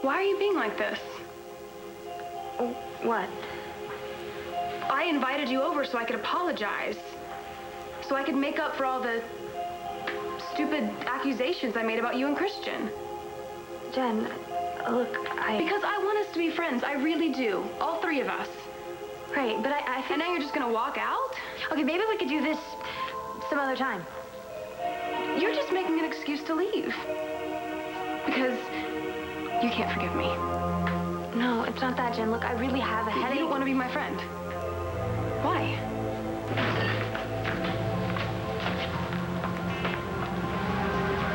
Why are you being like this? What? I invited you over so I could apologize. So I could make up for all the stupid accusations I made about you and Christian. Jen, look, Because I want us to be friends. I really do. All three of us. Right, but I think... And now you're just gonna walk out? Okay, maybe we could do this some other time. You're just making an excuse to leave. Because you can't forgive me. No, it's not that, Jen. Look, I really have a headache. You don't want to be my friend. Why?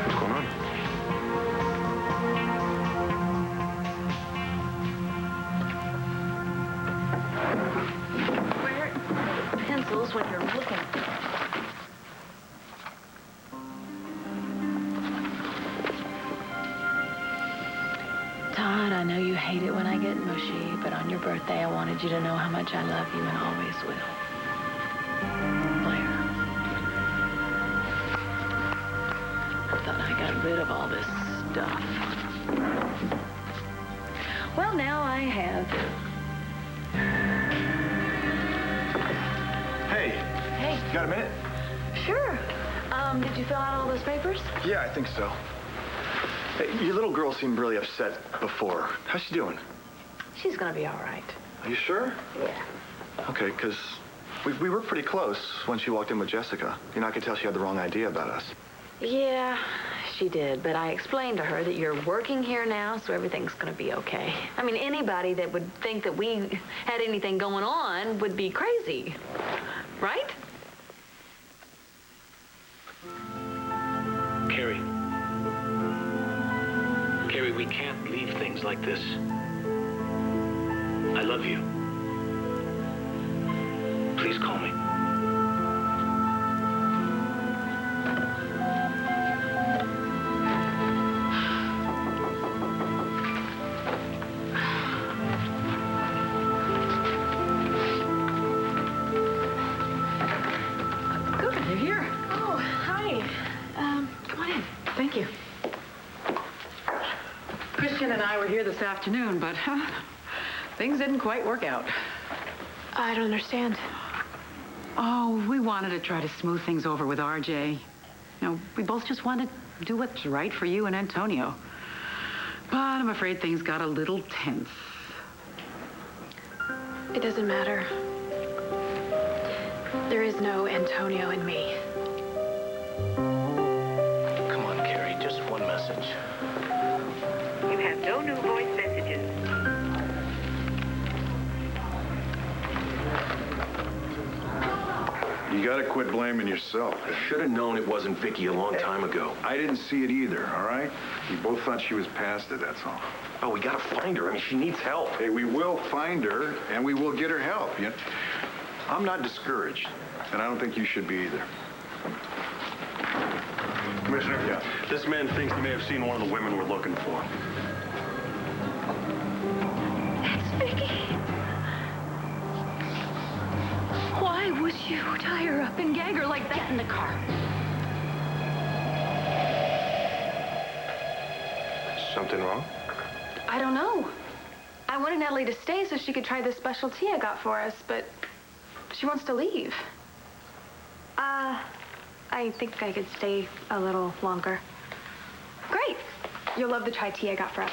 What's going on? Wear pencils when you're looking. Todd, I know you hate it when I get mushy, but on your birthday, I wanted you to know how much I love you and always will. Blair. I thought I got rid of all this stuff. Well, now I have. Hey. Hey. Got a minute? Sure. Did you fill out all those papers? Yeah, I think so. Hey, your little girl seemed really upset before. How's she doing? She's gonna be all right. Are you sure? Yeah. Okay, because we were pretty close when she walked in with Jessica. You know, I could tell she had the wrong idea about us. Yeah, she did, but I explained to her that you're working here now, so everything's gonna be okay. I mean, anybody that would think that we had anything going on would be crazy, right? Carrie. Carrie, we can't leave things like this. I love you. Please call me. Good, you're here. Oh, hi. Come on in. Thank you. Christian and I were here this afternoon, but things didn't quite work out. I don't understand. Oh, we wanted to try to smooth things over with RJ. You know, we both just wanted to do what's right for you and Antonio. But I'm afraid things got a little tense. It doesn't matter. There is no Antonio in me. Come on, Carrie, just one message. You have no new voice messages. You gotta quit blaming yourself. Should have known it wasn't Vicky a long time ago. I didn't see it either, all right? We both thought she was past it, that's all. Oh, we gotta find her. I mean, she needs help. Hey, we will find her, and we will get her help. I'm not discouraged, and I don't think you should be either. Commissioner? Yeah. This man thinks he may have seen one of the women we're looking for. That's Vicky. Why would you tie her up and gag her like that? Get in the car. Something wrong? I don't know. I wanted Natalie to stay so she could try the special tea I got for us, but she wants to leave. I think I could stay a little longer. Great. You'll love the chai tea I got for us.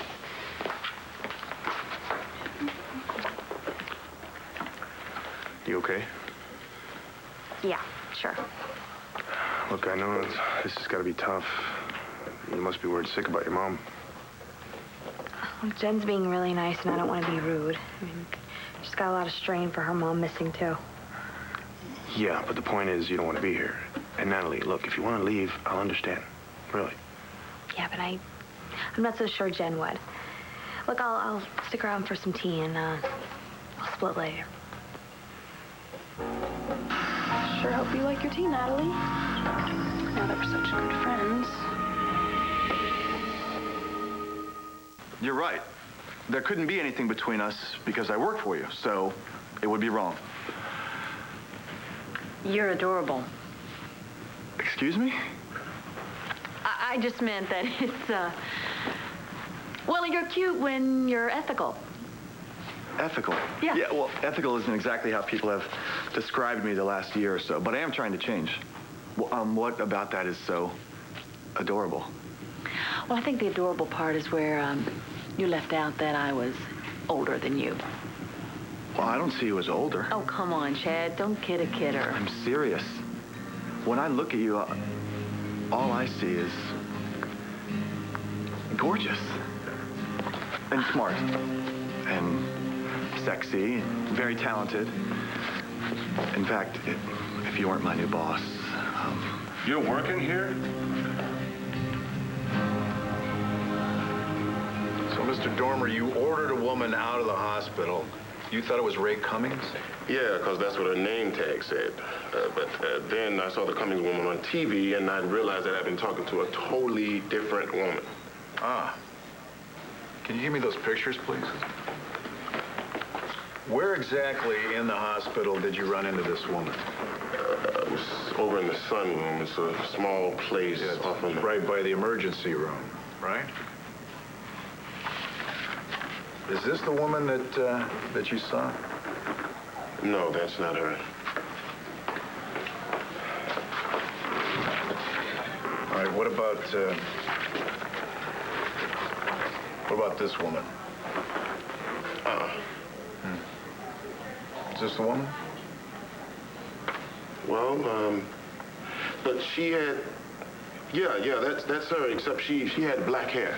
You okay? Yeah, sure. Look, I know this has got to be tough. You must be worried sick about your mom. Well, Jen's being really nice, and I don't want to be rude. I mean, she's got a lot of strain for her mom missing, too. Yeah, but the point is you don't want to be here. And Natalie, look, if you want to leave, I'll understand. Really. Yeah, but I'm not so sure Jen would. Look, I'll stick around for some tea, and we'll split later. Sure hope you like your tea, Natalie. Now that we're such good friends. You're right. There couldn't be anything between us because I work for you, so it would be wrong. You're adorable. Excuse me? I just meant that Well, you're cute when you're ethical. Ethical? Yeah. Yeah, well, ethical isn't exactly how people have described me the last year or so, but I am trying to change. Well, what about that is so adorable? Well, I think the adorable part is where you left out that I was older than you. Well, I don't see you as older. Oh, come on, Chad. Don't kid a kidder. I'm serious. When I look at you, all I see is gorgeous and smart and sexy and very talented. In fact, if you weren't my new boss, You're working here? So, Mr. Dormer, you ordered a woman out of the hospital. You thought it was Ray Cummings? Yeah, because that's what her name tag said. But then I saw the Cummings woman on TV, and I realized that I'd been talking to a totally different woman. Ah. Can you give me those pictures, please? Where exactly in the hospital did you run into this woman? It was over in the sunroom. It's a small place off on the... Right by the emergency room, right? Is this the woman that you saw? No, that's not her. All right, what about this woman? Is this the woman? Well, but she had... Yeah, that's her, except she had black hair.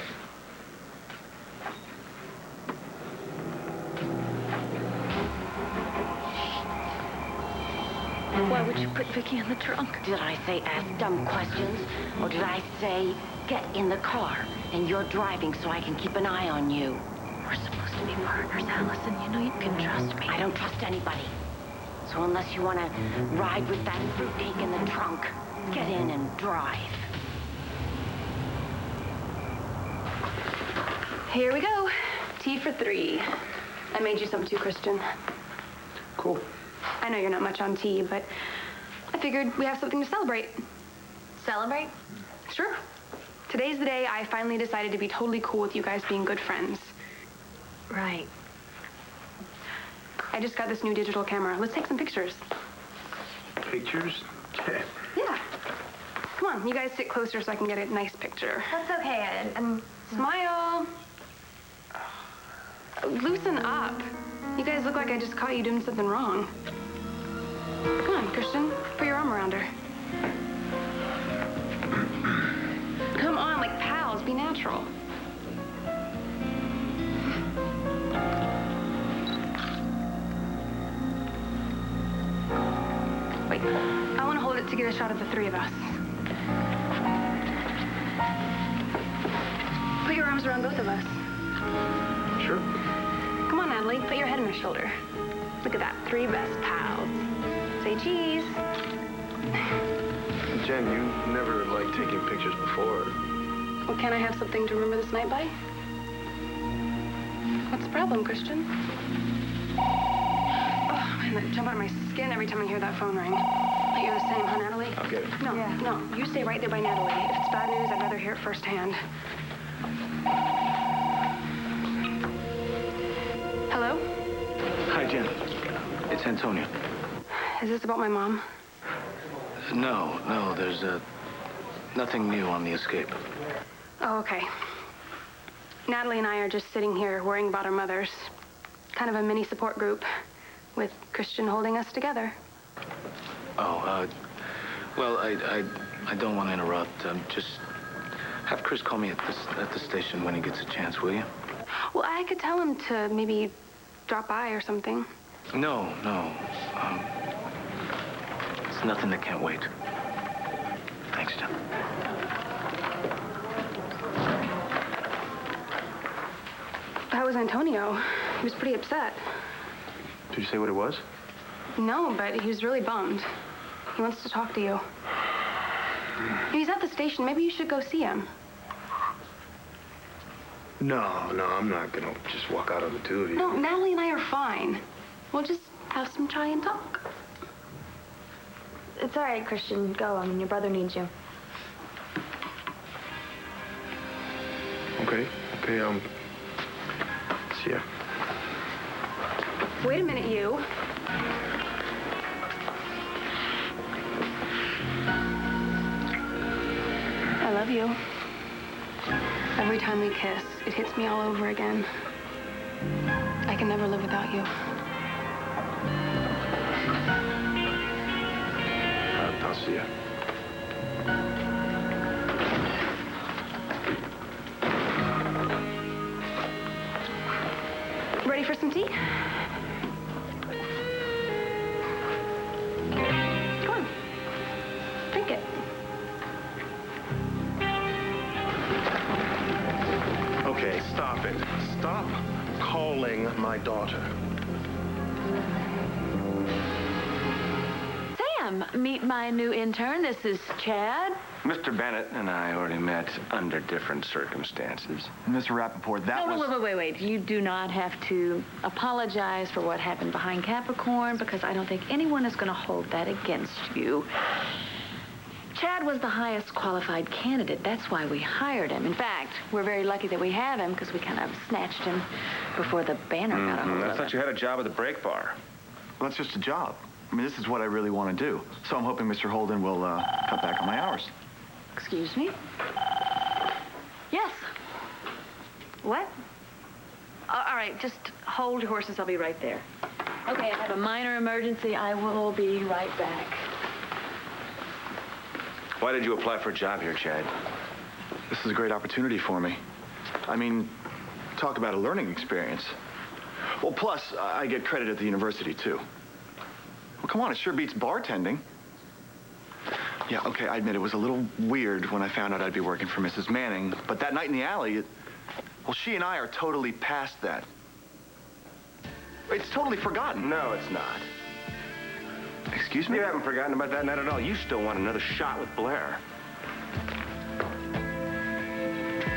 Why would you put Vicky in the trunk? Did I say ask dumb questions? Or did I say get in the car and you're driving so I can keep an eye on you? We're supposed to be partners, Allison. You know you can trust me. I don't trust anybody. So unless you want to ride with that fruitcake in the trunk, get in and drive. Here we go. Tea for 3. I made you some too, Christian. Cool. I know you're not much on tea, but I figured we have something to celebrate. Celebrate? Sure. Today's the day I finally decided to be totally cool with you guys being good friends. Right. I just got this new digital camera. Let's take some pictures. Pictures? Yeah. Come on, you guys sit closer so I can get a nice picture. That's okay. And Smile. Loosen up. You guys look like I just caught you doing something wrong. Come on, Christian. Put your arm around her. Come on, like pals. Be natural. Wait, I want to hold it to get a shot of the 3 of us. Put your arms around both of us. Sure. Come on, Natalie. Put your head on her shoulder. Look at that. 3 best pals. Say cheese. Jen, you never liked taking pictures before. Well, can I have something to remember this night by? What's the problem, Christian? Oh, man, that jump out of my skin every time I hear that phone ring. But you're the same, huh, Natalie? I'll get it. No, no. You stay right there by Natalie. If it's bad news, I'd rather hear it firsthand. Hello? Hi, Jen. It's Antonio. Is this about my mom? No, there's nothing new on the escape. Oh, okay. Natalie and I are just sitting here worrying about our mothers. Kind of a mini support group with Christian holding us together. Oh, well, I don't want to interrupt. Just have Chris call me at the station when he gets a chance, will you? Well, I could tell him to maybe drop by or something. No. It's nothing that can't wait. Thanks, Jen. How was Antonio? He was pretty upset. Did you say what it was? No, but he was really bummed. He wants to talk to you. He's at the station. Maybe you should go see him. No, I'm not gonna just walk out on the 2 of you. No, Natalie and I are fine. We'll just have some chai and talk. it's all right, Christian. Go. I mean, your brother needs you. Okay, you. Wait a minute, you. I love you. Every time we kiss, it hits me all over again. I can never live without you. I'll see you. Ready for some tea? Come on. Drink it. Okay, stop it. Stop calling my daughter. Sam, meet my new intern. This is Chad. Mr. Bennett and I already met under different circumstances. Mr. Rappaport, that was... No, wait. You do not have to apologize for what happened behind Capricorn because I don't think anyone is going to hold that against you. Chad was the highest qualified candidate. That's why we hired him. In fact, we're very lucky that we have him because we kind of snatched him before the banner got a hold of him. I thought you had a job at the brake bar. Well, that's just a job. I mean, this is what I really want to do. So I'm hoping Mr. Holden will cut back on my hours. Excuse me? Yes. What? All right, just hold your horses. I'll be right there. Okay, I have a minor emergency. I will be right back. Why did you apply for a job here, Chad? This is a great opportunity for me. I mean, talk about a learning experience. Well, plus, I get credit at the university, too. Well, come on, it sure beats bartending. Yeah, okay, I admit it was a little weird when I found out I'd be working for Mrs. Manning, but that night in the alley, well, she and I are totally past that. It's totally forgotten. No, it's not. Excuse me? You haven't forgotten about that night at all. You still want another shot with Blair.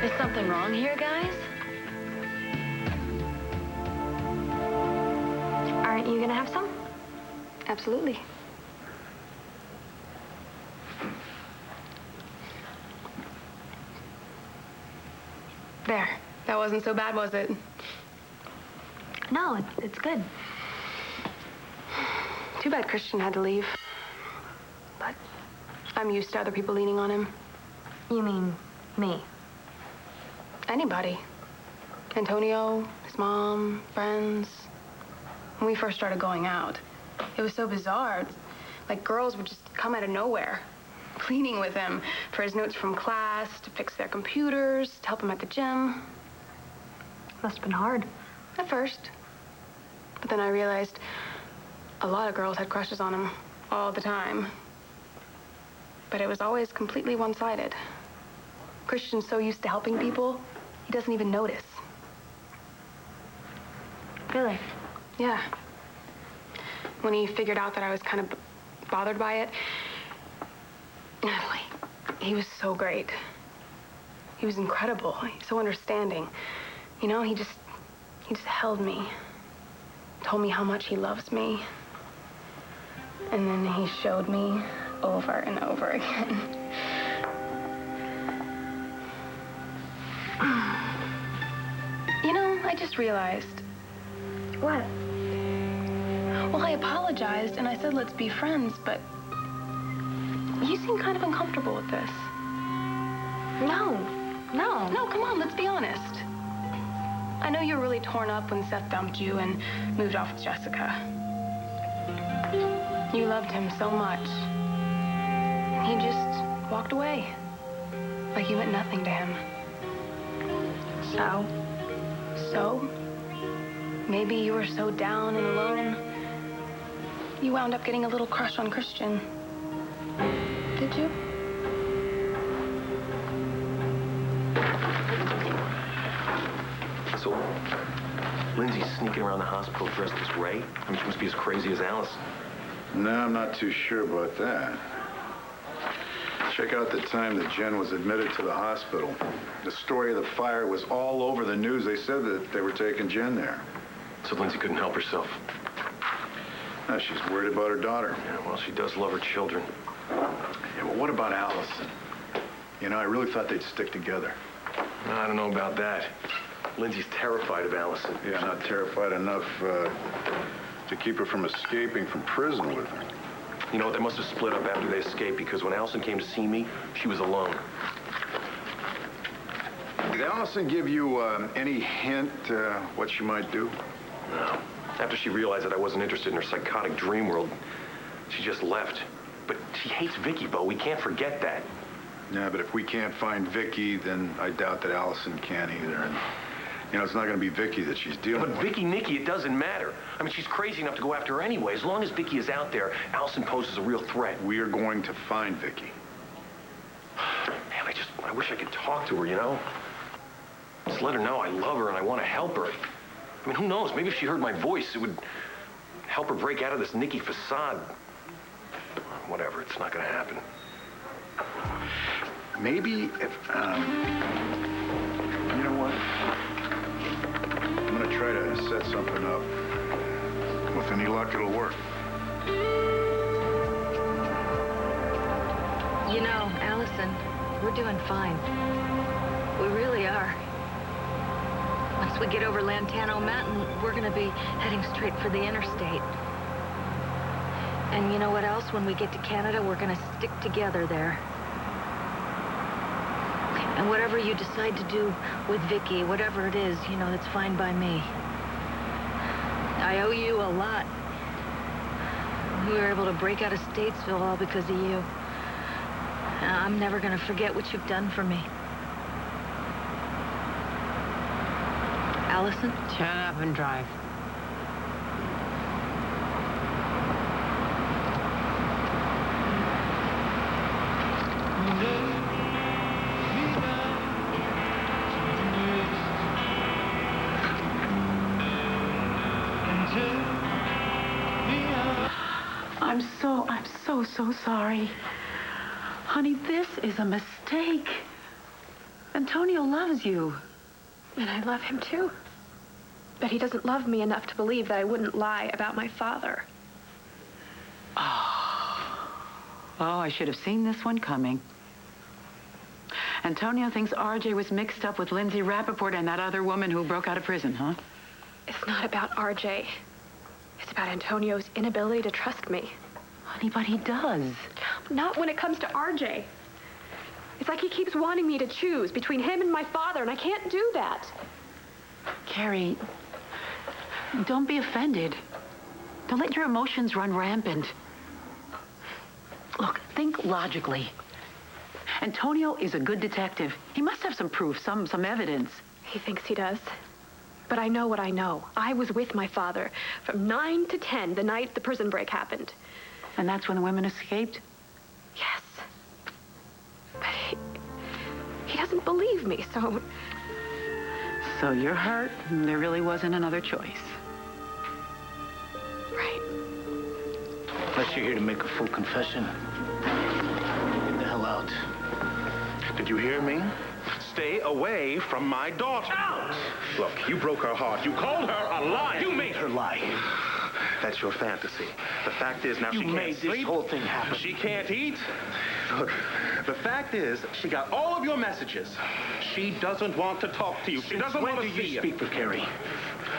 Is something wrong here, guys? Aren't you gonna have some? Absolutely. There. That wasn't so bad, was it? No, it's good. Too bad Christian had to leave. But I'm used to other people leaning on him. You mean me? Anybody. Antonio, his mom, friends. When we first started going out, it was so bizarre. Like girls would just come out of nowhere, pleading with him for his notes from class, to fix their computers, to help him at the gym. Must have been hard. At first. But then I realized a lot of girls had crushes on him all the time. But it was always completely one-sided. Christian's so used to helping people, he doesn't even notice. Really? Yeah. When he figured out that I was kind of bothered by it, Natalie, he was so great. He was incredible, so understanding. You know, he just held me, told me how much he loves me. And then he showed me over and over again. You know, I just realized. What? Well, I apologized and I said let's be friends, but you seem kind of uncomfortable with this. No, No, come on, let's be honest. I know you were really torn up when Seth dumped you and moved off with Jessica. You loved him so much. And he just walked away. Like you meant nothing to him. So? Maybe you were so down and alone, you wound up getting a little crush on Christian. Did you? So, Lindsay's sneaking around the hospital dressed as Ray? I mean, she must be as crazy as Alice. No, I'm not too sure about that. Check out the time that Jen was admitted to the hospital. The story of the fire was all over the news. They said that they were taking Jen there. So Lindsay couldn't help herself. No, she's worried about her daughter. Yeah, well, she does love her children. Yeah, but what about Allison? You know, I really thought they'd stick together. I don't know about that. Lindsay's terrified of Allison. Yeah, not terrified enough to keep her from escaping from prison with her. You know what? They must have split up after they escaped because when Allison came to see me, she was alone. Did Allison give you any hint what she might do? No. After she realized that I wasn't interested in her psychotic dream world, she just left. But she hates Vicky, Bo. We can't forget that. Yeah, but if we can't find Vicky, then I doubt that Allison can either. And, you know, it's not going to be Vicky that she's dealing with. But Vicky, Nikki, it doesn't matter. I mean, she's crazy enough to go after her anyway. As long as Vicky is out there, Allison poses a real threat. We are going to find Vicky. Man, I wish I could talk to her, you know? Just let her know I love her and I want to help her. I mean, who knows? Maybe if she heard my voice, it would help her break out of this Nikki facade. Whatever, it's not going to happen. Maybe if, you know what? I'm going to try to set something up. With any luck, it'll work. You know, Allison, we're doing fine. We really are. Once we get over Lantano Mountain, we're going to be heading straight for the interstate. And you know what else? When we get to Canada, we're going to stick together there. And whatever you decide to do with Vicky, whatever it is, you know, that's fine by me. I owe you a lot. We were able to break out of Statesville all because of you. I'm never going to forget what you've done for me. Allison? Shut up and drive. I'm so sorry. Honey, this is a mistake. Antonio loves you. And I love him too. But he doesn't love me enough to believe that I wouldn't lie about my father. Oh, I should have seen this one coming. Antonio thinks RJ was mixed up with Lindsay Rappaport and that other woman who broke out of prison, huh? It's not about RJ. It's about Antonio's inability to trust me. Honey, but he does. Not when it comes to RJ. It's like he keeps wanting me to choose between him and my father, and I can't do that. Carrie, don't be offended. Don't let your emotions run rampant. Look, think logically. Antonio is a good detective. He must have some proof, some evidence. He thinks he does. But I know what I know. I was with my father from 9 to 10 the night the prison break happened. And that's when the women escaped? Yes. But he doesn't believe me, so... So you're hurt, and there really wasn't another choice. Right. Unless you're here to make a full confession, get the hell out. Did you hear me? Stay away from my daughter. Out! Look, you broke her heart. You called her a liar. You made her lie. That's your fantasy. The fact is, now she can't made sleep. this whole thing happen. She can't eat. Look, the fact is, she got all of your messages. She doesn't want to talk to you. She doesn't want to see you. When do you speak for Carrie?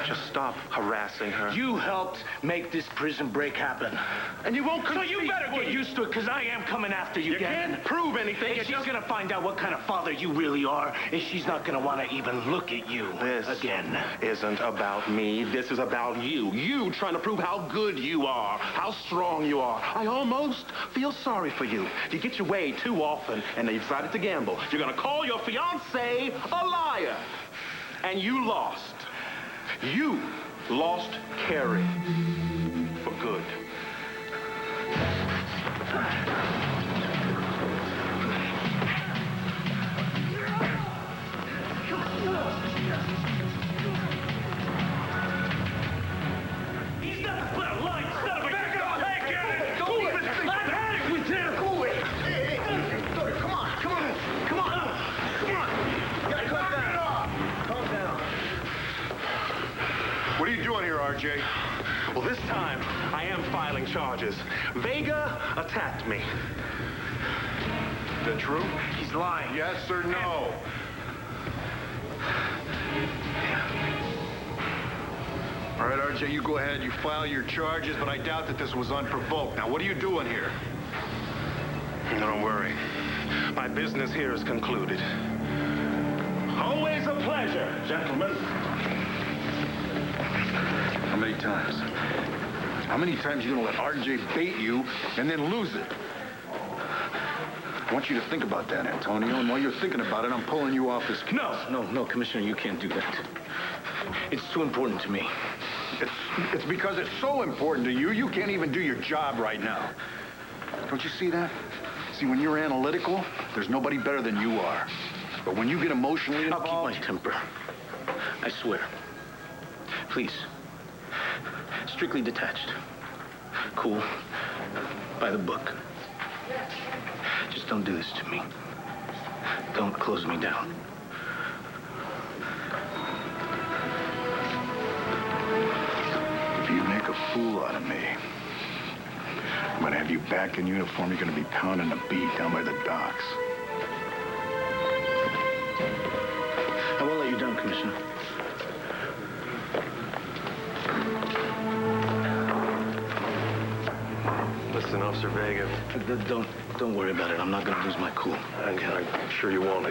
Just stop harassing her. You helped make this prison break happen. And you won't So concede, you better will get you? used to it, because I am coming after you, You Dan. can't prove anything. And she's gonna find out what kind of father you really are, and she's not gonna want to even look at you This again. isn't about me. This is about you. You trying to prove how good you are, how strong you are. I almost feel sorry for you. You get your way too often, and they decided to gamble. You're gonna call your fiancé a liar. And you lost. You lost Carrie. For good. He's nothing but a lying son of a... Back up! Hey, get it! Cool it! I've had it with him! Cool it! Hey, come on! You gotta calm down. Calm down. What are you doing here, RJ? Well, this time, I am filing charges. Vega attacked me. Is that true? He's lying. Yes or no? All right, RJ, you go ahead. You file your charges, but I doubt that this was unprovoked. Now, what are you doing here? Don't worry. My business here is concluded. Always a pleasure, gentlemen. How many times? How many times are you gonna let RJ bait you and then lose it? I want you to think about that, Antonio, and while you're thinking about it, I'm pulling you off this case. No, Commissioner, you can't do that. It's too important to me. It's because it's so important to you, you can't even do your job right now. Don't you see that? See, when you're analytical, there's nobody better than you are. But when you get emotionally involved... I'll keep my temper. I swear. Please. Strictly detached. Cool. By the book. Just don't do this to me. Don't close me down. If you make a fool out of me, I'm gonna have you back in uniform. You're gonna be pounding the beat down by the docks. I won't let you down, Commissioner. Listen, Officer Vega. Don't worry about it. I'm not gonna lose my cool. I'm sure you won't.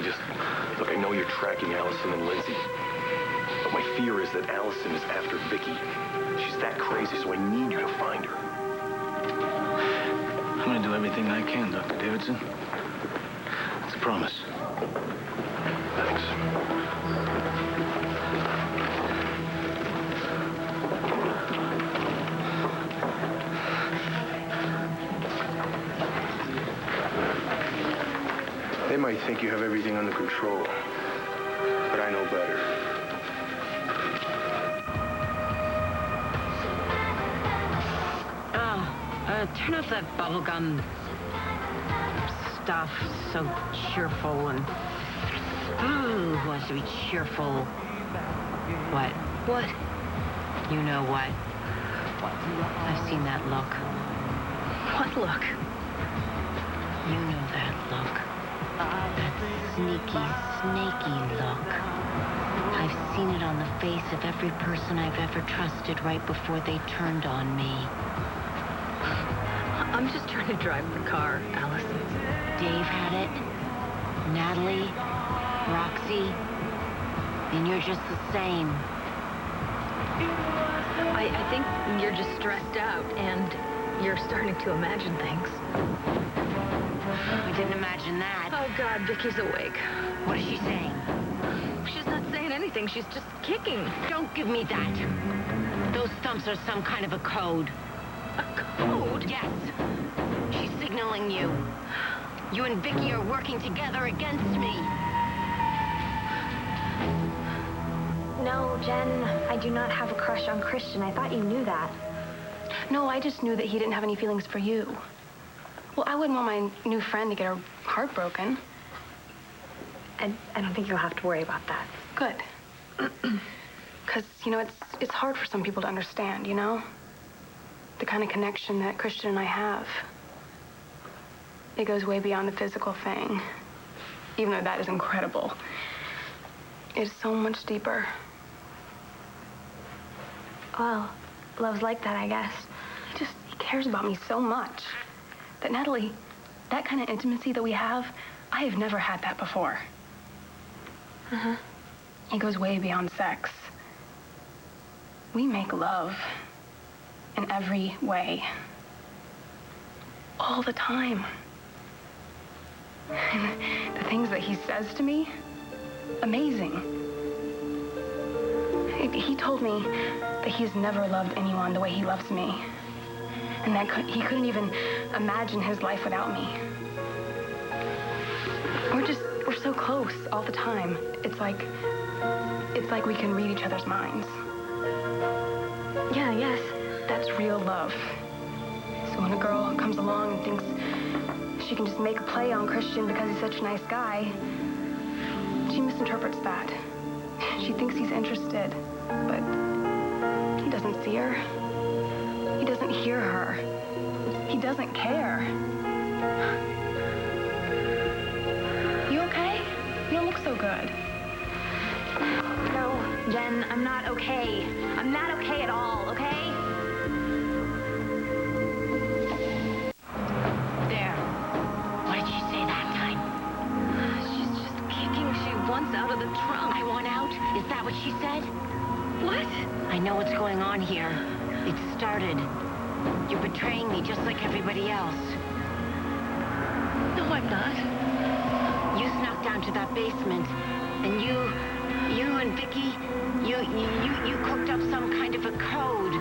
Look, I know you're tracking Allison and Lindsay. But my fear is that Allison is after Vicky. She's that crazy, so I need you to find her. I'm gonna do everything I can, Dr. Davidson. It's a promise. Thanks. They might think you have everything under control, but I know better. Turn off that bubblegum stuff. So cheerful and... Ooh, who wants to be cheerful? What? What? You know what? I've seen that look. What look? You know that look. That sneaky, snaky look. I've seen it on the face of every person I've ever trusted right before they turned on me. I'm just trying to drive the car, Allison. Dave had it. Natalie. Roxy. And you're just the same. I think you're just stressed out, and you're starting to imagine things. I didn't imagine that. Oh, God, Vicky's awake. What is she saying? She's not saying anything. She's just kicking. Don't give me that. Those thumps are some kind of a code. A code? Yes. She's signaling you. You and Vicky are working together against me. No, Jen, I do not have a crush on Christian. I thought you knew that. No, I just knew that he didn't have any feelings for you. Well, I wouldn't want my new friend to get her heart broken. And I don't think you'll have to worry about that. Good. Because, it's hard for some people to understand, you know? The kind of connection that Christian and I have. It goes way beyond the physical thing. Even though that is incredible. It's so much deeper. Well, love's like that, I guess. He cares about me so much. That, Natalie, that kind of intimacy that we have, I have never had that before. Uh-huh. It goes way beyond sex. We make love in every way. All the time. And the things that he says to me, amazing. He told me that he's never loved anyone the way he loves me. And that he couldn't even imagine his life without me. We're so close all the time. It's like we can read each other's minds. Yeah, yes. That's real love. So when a girl comes along and thinks she can just make a play on Christian because he's such a nice guy, she misinterprets that. She thinks he's interested, but he doesn't see her. He doesn't hear her. He doesn't care. You okay? You don't look so good. No, Jen, I'm not okay. I'm not okay at all, okay? There. What did she say that time? She's just kicking. She wants out of the trunk. I want out? Is that what she said? What? I know what's going on here. It started. You're betraying me just like everybody else. No, I'm not. You snuck down to that basement, and you and Vicky, you cooked up some kind of a code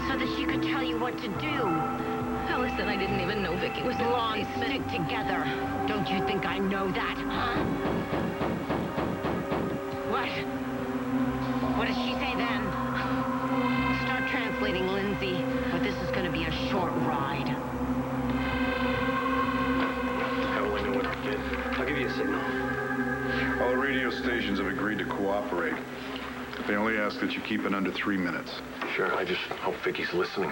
so that she could tell you what to do. Allison, I didn't even know Vicky was in the Long basement. stick together. Don't you think I know that, huh? What? What did she say then? Start translating, Lindsay, or this is going to be a short ride. How will I know what to get? I'll give you a signal. All the radio stations have agreed to cooperate. They only ask that you keep it under 3 minutes. Sure, I just hope Vicky's listening.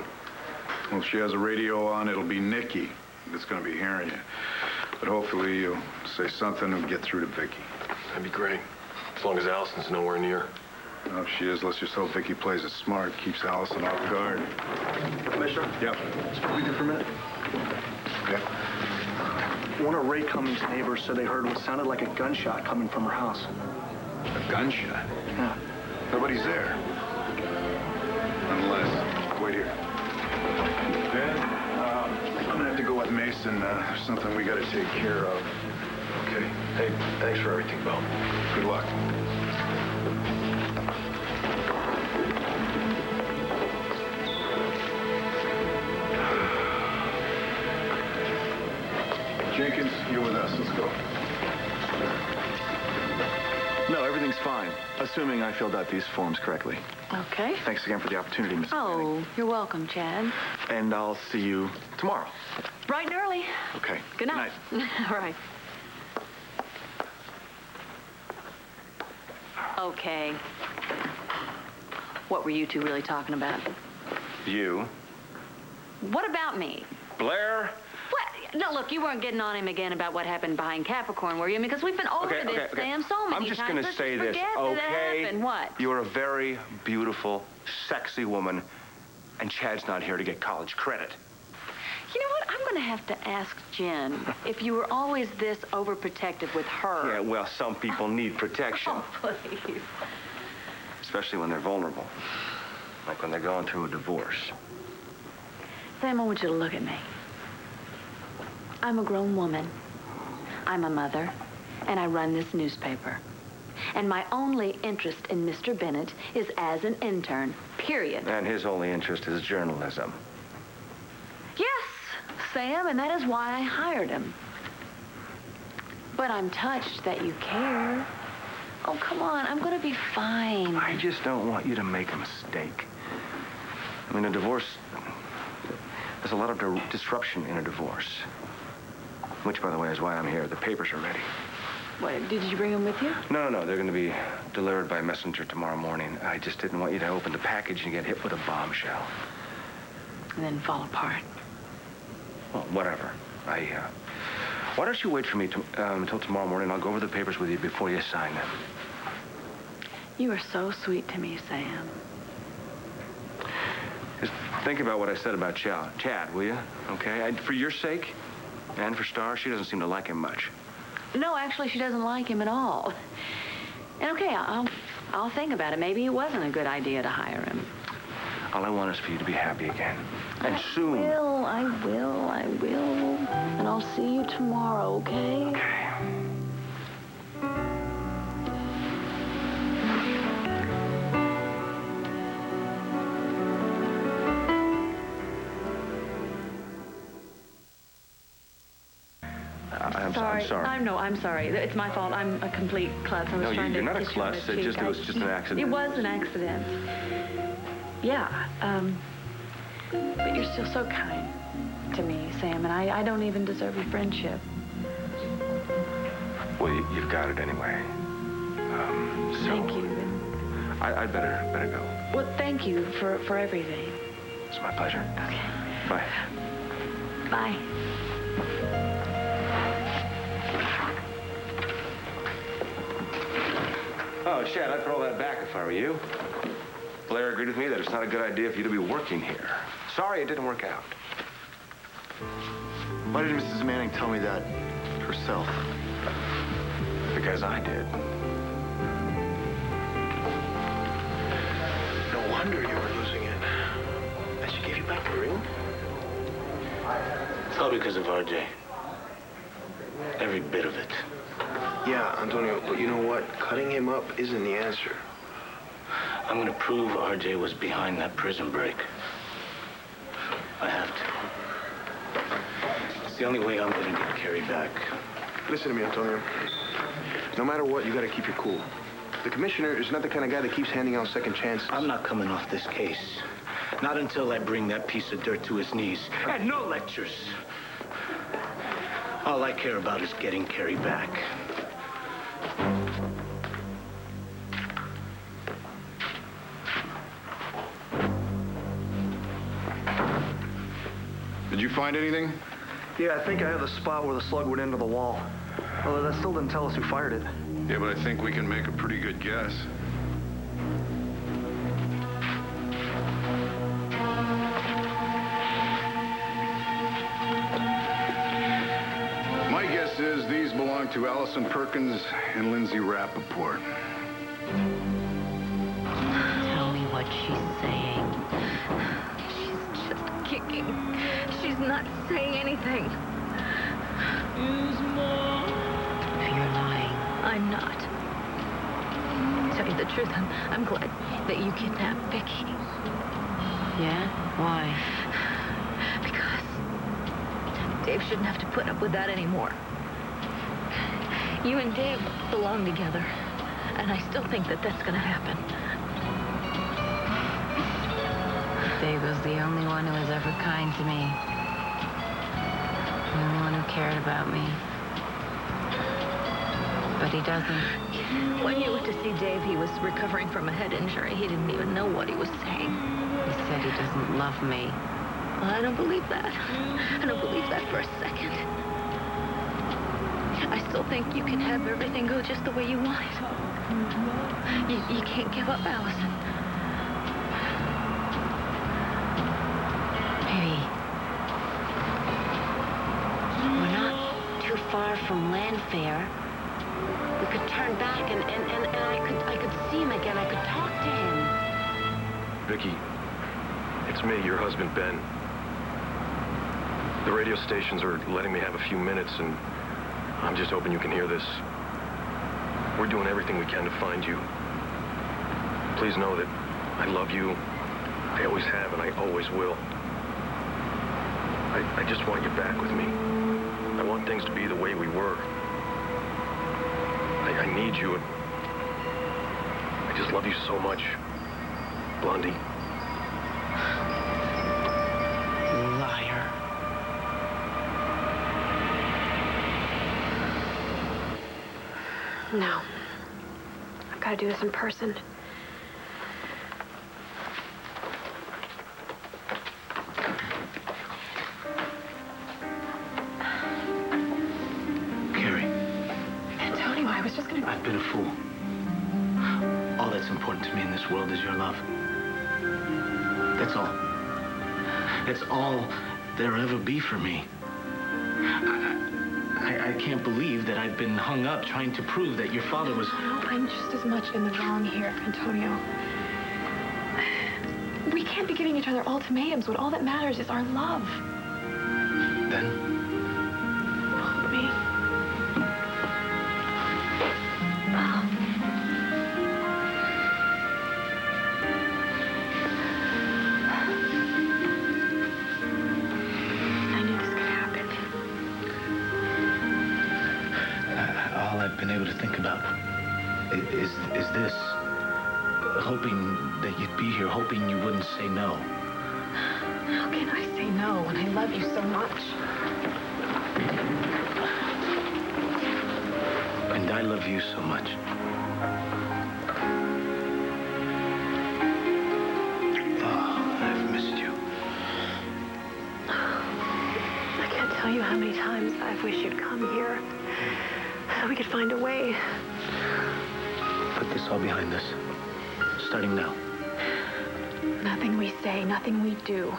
Well, if she has a radio on, it'll be Nikki that's going to be hearing you. But hopefully you'll say something and get through to Vicky. That'd be great. As long as Allison's nowhere near. Well, if she is, let's just hope Vicky plays it smart, keeps Allison off guard. Commissioner? Yep. Speak with you for a minute. Okay. One of Ray Cummings' neighbors said they heard what sounded like a gunshot coming from her house. A gunshot? Yeah. Nobody's there. Unless... Wait here. Dad, I'm gonna have to go with Mason. There's something we gotta take care of. Okay. Hey, thanks for everything, Bo. Good luck. Jenkins, you're with us. Let's go. No, everything's fine, assuming I filled out these forms correctly. Okay. Thanks again for the opportunity, Miss Oh, you're welcome, Chad. And I'll see you tomorrow. Bright and early. Okay. Good night. All right. Okay. What were you two really talking about? You? What about me? Blair? What? No, look, you weren't getting on him again about what happened behind Capricorn, were you? Because we've been over this, Sam, so many I'm just times. going to Let's say this, forget that okay? it happened. What? You're a very beautiful, sexy woman, and Chad's not here to get college credit. You know what? I'm going to have to ask Jen if you were always this overprotective with her. Yeah, well, some people need protection, Oh, please. especially when they're vulnerable, like when they're going through a divorce. Sam, I want you to look at me. I'm a grown woman. I'm a mother, and I run this newspaper. And my only interest in Mr. Bennett is as an intern, period. And his only interest is journalism. Yes, Sam, and that is why I hired him. But I'm touched that you care. Oh, come on, I'm going to be fine. I just don't want you to make a mistake. I mean, a divorce, there's a lot of disruption in a divorce. Which, by the way, is why I'm here. The papers are ready. What, did you bring them with you? No, they're going to be delivered by messenger tomorrow morning. I just didn't want you to open the package and get hit with a bombshell. And then fall apart. Well, whatever. Why don't you wait for me until tomorrow morning? I'll go over the papers with you before you sign them. You are so sweet to me, Sam. Just think about what I said about Chad, will you? Okay? For your sake, and for Star, she doesn't seem to like him much. No, actually, she doesn't like him at all. And okay, I'll think about it. Maybe it wasn't a good idea to hire him. All I want is for you to be happy again. And soon. I will. And I'll see you tomorrow, okay? Okay. I'm sorry. I'm sorry. It's my fault. I'm a complete klutz. I was No, trying you're to not a kiss you on klutz. the It cheek. was just an accident. It was an accident. Yeah. But you're still so kind to me, Sam, and I don't even deserve your friendship. Well, you've got it anyway. So Thank you. I'd better go. Well, thank you for everything. It's my pleasure. Okay. Bye. Bye. Oh, Oh, Chad, I'd put all that back if I were you. Blair agreed with me that it's not a good idea for you to be working here. Sorry it didn't work out. Why didn't Mrs. Manning tell me that herself? Because I did. No wonder you were losing it. And she gave you back the ring? It's all because of RJ. Every bit of it. Yeah, Antonio, but you know what? Cutting him up isn't the answer. I'm gonna prove RJ was behind that prison break. I have to. It's the only way I'm gonna get Carrie back. Listen to me, Antonio. No matter what, you gotta keep your cool. The commissioner is not the kind of guy that keeps handing out second chances. I'm not coming off this case. Not until I bring that piece of dirt to his knees. And no lectures. All I care about is getting Carrie back. Did you find anything? Yeah, I think I have the spot where the slug went into the wall. Although that still didn't tell us who fired it. Yeah, but I think we can make a pretty good guess. My guess is these belong to Allison Perkins and Lindsay Rappaport. Tell me what she's saying. She's just kicking. She's not saying anything. If you're lying. I'm not. To tell you the truth, I'm glad that you kidnapped Vicky. Yeah? Why? Because Dave shouldn't have to put up with that anymore. You and Dave belong together, and I still think that that's gonna happen. Dave was the only one who was ever kind to me. The only one who cared about me. But he doesn't. When you went to see Dave, he was recovering from a head injury. He didn't even know what he was saying. He said he doesn't love me. Well, I don't believe that. I don't believe that for a second. I still think you can have everything go just the way you want it. You can't give up, Allison. Maybe. We're not too far from Landfair. We could turn back and I could see him again. I could talk to him. Vicky, it's me, your husband, Ben. The radio stations are letting me have a few minutes, and I'm just hoping you can hear this. We're doing everything we can to find you. Please know that I love you. I always have, and I always will. I just want you back with me. I want things to be the way we were. I need you, and I just love you so much, Blondie. Liar. No. I've got to do this in person. Carrie, Antonio, I was just going to... I've been a fool. All that's important to me in this world is your love. That's all. That's all there'll ever be for me. I can't believe that I've been hung up trying to prove that your father was... No, I'm just as much in the wrong here, Antonio. We can't be giving each other ultimatums when all that matters is our love. Then? Hold me. I knew this could happen. All I've been able to think about is this. Hoping that you'd be here, hoping you wouldn't say no. How can I say no when I love you so much? And I love you so much. Oh, I've missed you. I can't tell you how many times I've wished you'd come here so we could find a way. But put this all behind us. Starting now. Nothing we say, nothing we do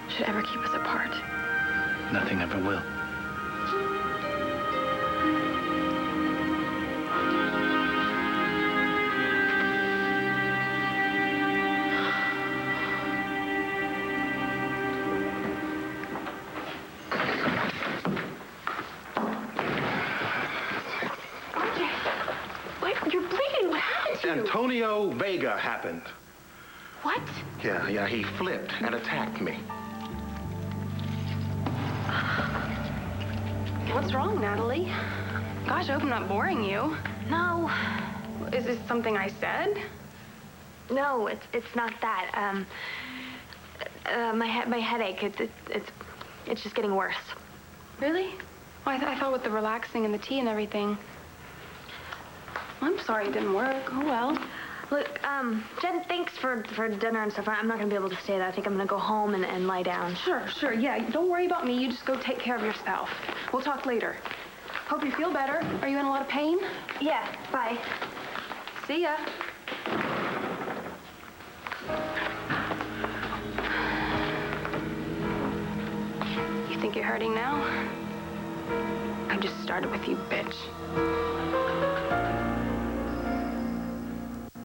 should ever keep us apart. Nothing ever will. You're bleeding. What happened to you? Antonio Vega happened. What? Yeah, he flipped and attacked me. What's wrong, Natalie? Gosh, I hope I'm not boring you. No. Is this something I said? No, it's not that. My headache, it's just getting worse. Really? Well, I thought with the relaxing and the tea and everything. I'm sorry it didn't work. Oh, well. Look, Jen, thanks for dinner and stuff. I'm not gonna be able to stay there. I think I'm gonna go home and lie down. Sure. Yeah, don't worry about me. You just go take care of yourself. We'll talk later. Hope you feel better. Are you in a lot of pain? Yeah, bye. See ya. You think you're hurting now? I just started with you, bitch.